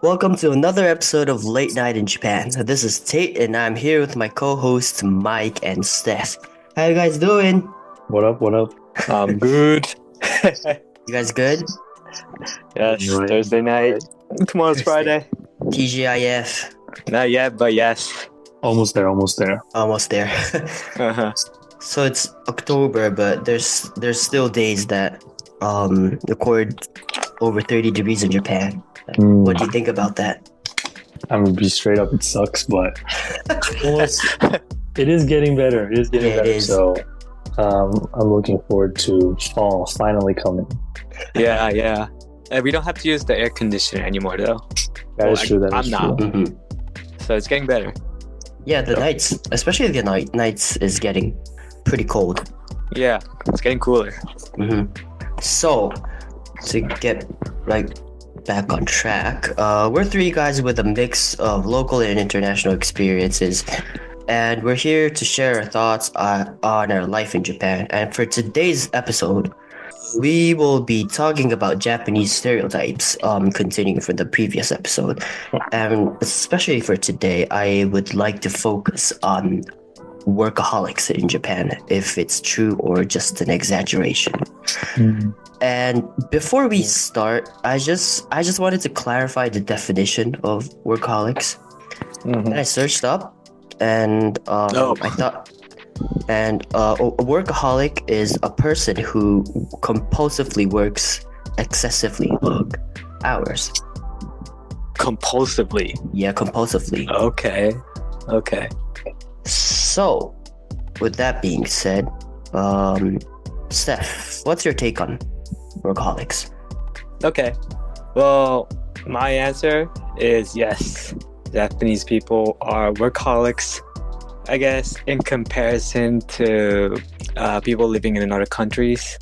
Welcome to another episode of Late Night in Japan. This is Tate, and I'm here with my co-hosts Mike and Steph. How you guys doing? What up? What up? I'm good. You guys good? Yes, Right. Thursday night. Tomorrow's Thursday. Friday. TGIF. Not yet, but yes. Almost there. Almost there. Almost there. Uh-huh. So it's October, but there's still days that record over 30 degrees in Japan. What do you think about that? I'm gonna be straight up. It sucks, but almost. It is getting better. It is getting Yeah, it better. is. So, I'm looking forward to fall finally coming. Yeah. And we don't have to use the air conditioner anymore, though. That is true. I'm not. true. So it's getting better. Yeah, the nights, especially the nights, is getting pretty cold. Yeah, it's getting cooler. So, to get back on track, we're three guys with a mix of local and international experiences, and we're here to share our thoughts on our life in Japan. And for today's episode, we will be talking about Japanese stereotypes, continuing from the previous episode. And especially for today, I would like to focus on workaholics in Japan, if it's true or just an exaggeration. And before we start, I just wanted to clarify the definition of workaholics. And I searched up, and I thought, a workaholic is a person who compulsively works excessively long hours. Compulsively. Yeah, compulsively. Okay. So, with that being said, Steph, what's your take on workaholics? Okay. Well, my answer is yes. Japanese people are workaholics. I guess in comparison to people living in other countries.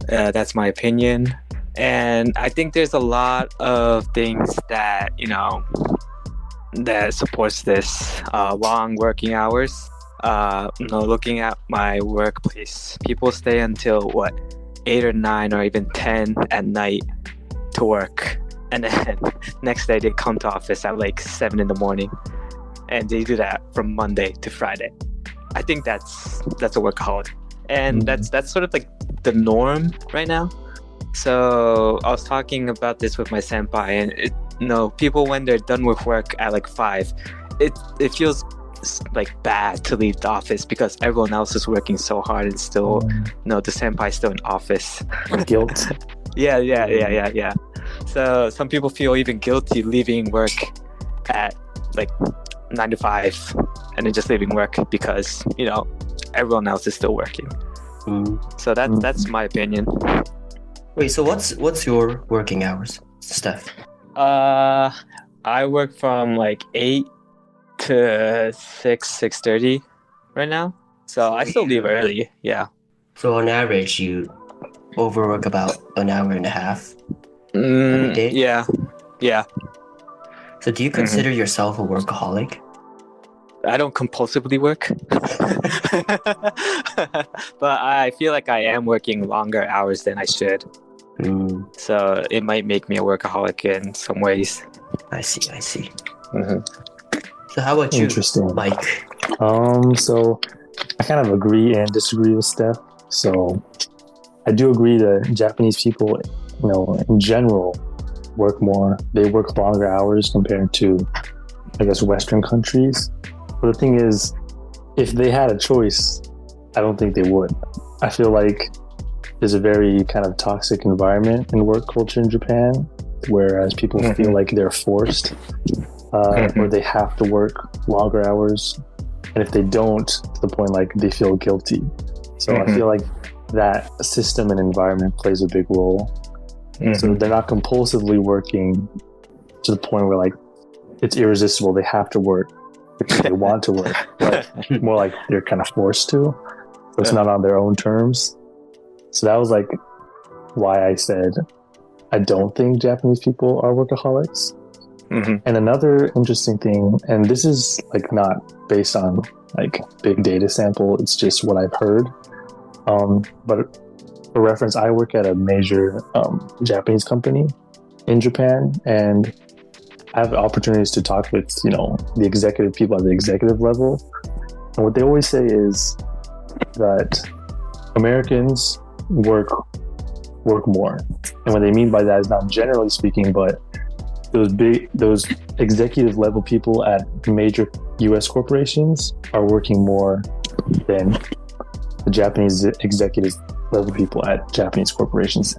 That's my opinion. And I think there's a lot of things that, that supports this long working hours. Looking at my workplace, people stay until 8 or 9 or even 10 at night to work, and then next day they come to office at 7 in the morning, and they do that from Monday to Friday. I think that's a workaholic, and that's sort of the norm right now. So I was talking about this with my senpai, and people, when they're done with work at 5, it feels bad to leave the office because everyone else is working so hard, and still the senpai is still in office. Guilt. Yeah. So some people feel even guilty leaving work at 9 to 5 and then just leaving work because everyone else is still working. So that's my opinion. Wait, so what's your working hours, Steph? I work from 8 to 6:30 right now, so I still leave early. Yeah. So on average, you overwork about an hour and a half a day? Yeah. So do you consider yourself a workaholic? I don't compulsively work, but I feel like I am working longer hours than I should. So it might make me a workaholic in some ways. I see. So how about you, Interesting. Mike? So I kind of agree and disagree with Steph. So I do agree that Japanese people, in general, work more. They work longer hours compared to, I guess, Western countries. But the thing is, if they had a choice, I don't think they would. I feel like there's a very kind of toxic environment in work culture in Japan, whereas people feel like they're forced, or they have to work longer hours. And if they don't, to the point they feel guilty. So I feel like that system and environment plays a big role. So they're not compulsively working to the point where it's irresistible. They have to work because they want to work, but more like they're kind of forced to. So it's not on their own terms. So that was why I said I don't think Japanese people are workaholics. And another interesting thing, and this is not based on big data sample, it's just what I've heard. But for reference, I work at a major Japanese company in Japan, and I have opportunities to talk with, the executive people at the executive level. And what they always say is that Americans work more. And what they mean by that is not generally speaking, but those executive level people at major US corporations are working more than the Japanese executive level people at Japanese corporations.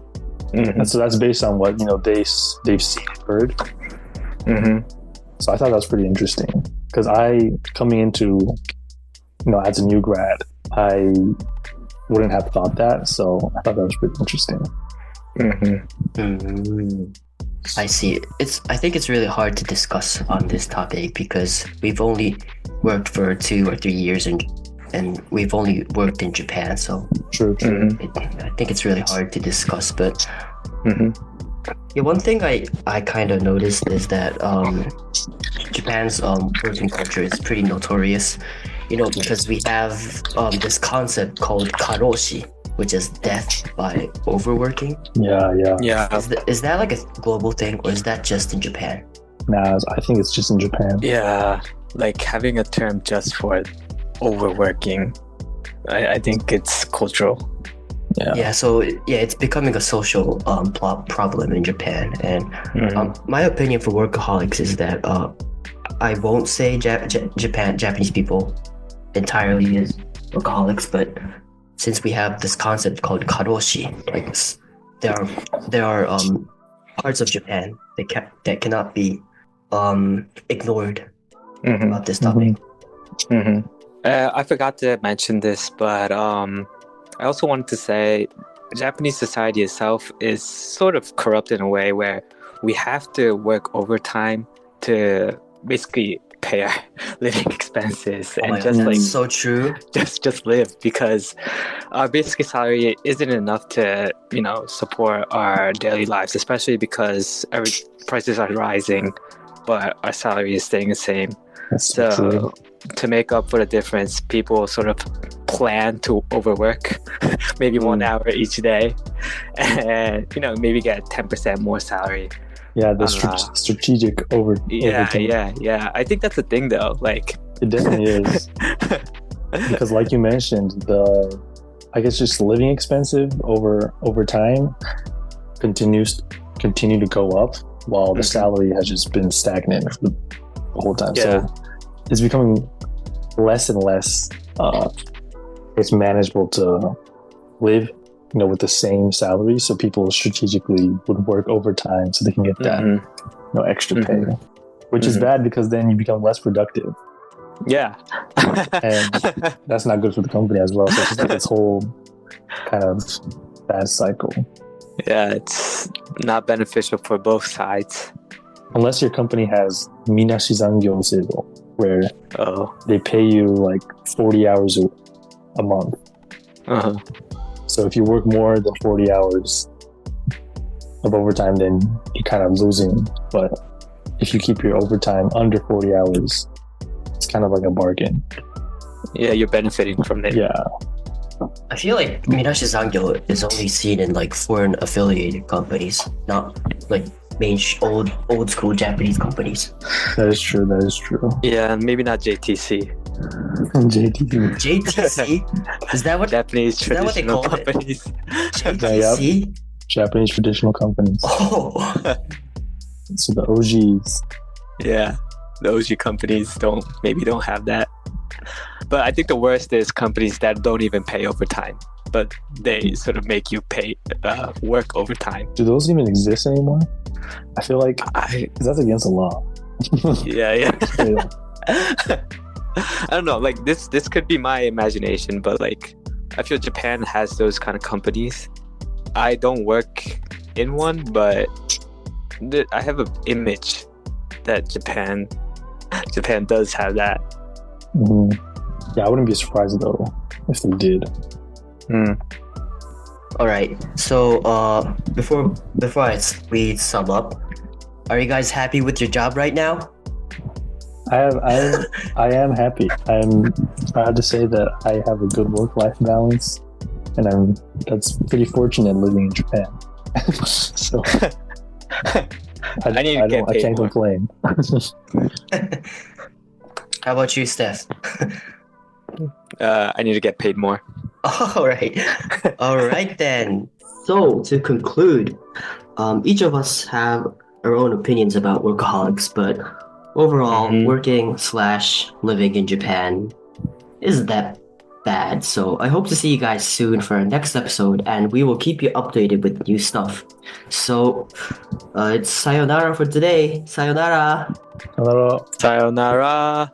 Mm-hmm. And so that's based on what they've seen and heard. Mm-hmm. So I thought that was pretty interesting because coming into, as a new grad, I wouldn't have thought that. So I thought that was pretty interesting. Mm-hmm. I see. I think it's really hard to discuss on this topic because we've only worked for 2 or 3 years and we've only worked in Japan. So True. I think it's really hard to discuss. But Mm-hmm. yeah, one thing I kind of noticed is that Japan's working culture is pretty notorious, because we have this concept called karoshi, which is death by overworking. Yeah. Yeah. Is that like a global thing, or is that just in Japan? Nah, I think it's just in Japan. Yeah. Like having a term just for overworking, I think it's cultural. Yeah. So it's becoming a social problem in Japan, and my opinion for workaholics is that I won't say Japanese people entirely is workaholics, but since we have this concept called karoshi, like there are parts of Japan that cannot be ignored Mm-hmm. about this topic. Mm-hmm. I forgot to mention this, but I also wanted to say Japanese society itself is sort of corrupt in a way where we have to work overtime to basically pay our living expenses and just that's like so true. just live, because our basic salary isn't enough to support our daily lives, especially because prices are rising but our salary is staying the same. That's so true. To make up for the difference, people sort of plan to overwork maybe 1 hour each day and maybe get 10% more salary. Yeah, the strategic overtime. Yeah. I think that's a thing though. Like it definitely is. Because like you mentioned, I guess just living expensive over time continue to go up while the salary has just been stagnant for the whole time. Yeah. So it's becoming less and less it's manageable to live with the same salary, so people strategically would work overtime so they can get that extra pay, which is bad because then you become less productive. Yeah. And that's not good for the company as well. So it's just like this whole kind of bad cycle. Yeah, it's not beneficial for both sides. Unless your company has minashi zangyo seigo, where they pay you like 40 hours a month. Uh-huh. So if you work more than 40 hours of overtime, then you're kind of losing. But if you keep your overtime under 40 hours, it's kind of like a bargain. Yeah, you're benefiting from it. Yeah. I feel like Minashi Zangyo is only seen in like foreign affiliated companies, not like old school Japanese companies. That is true. Yeah, and maybe not JTC. JTC? Is that what Japanese traditional what they call companies? JTC? Japanese traditional companies. Oh. So the OGs. Yeah, the OG companies don't have that. But I think the worst is companies that don't even pay overtime, but they sort of make you pay work overtime. Do those even exist anymore? I feel like 'cause that's against the law. Yeah. I don't know. Like this could be my imagination, but like I feel Japan has those kind of companies. I don't work in one, but I have an image that Japan does have that. Mm-hmm. Yeah, I wouldn't be surprised though if they did. All right. So before we sum up, are you guys happy with your job right now? I am happy. I'm proud to say that I have a good work-life balance, and that's pretty fortunate living in Japan. So I need to get I paid can't more. complain. How about you, Steph? I need to get paid more. All right. All right then. So to conclude, each of us have our own opinions about workaholics, but overall, Mhm. working slash living in Japan isn't that bad. So I hope to see you guys soon for our next episode, and we will keep you updated with new stuff. So it's sayonara for today. Sayonara. Hello. Sayonara.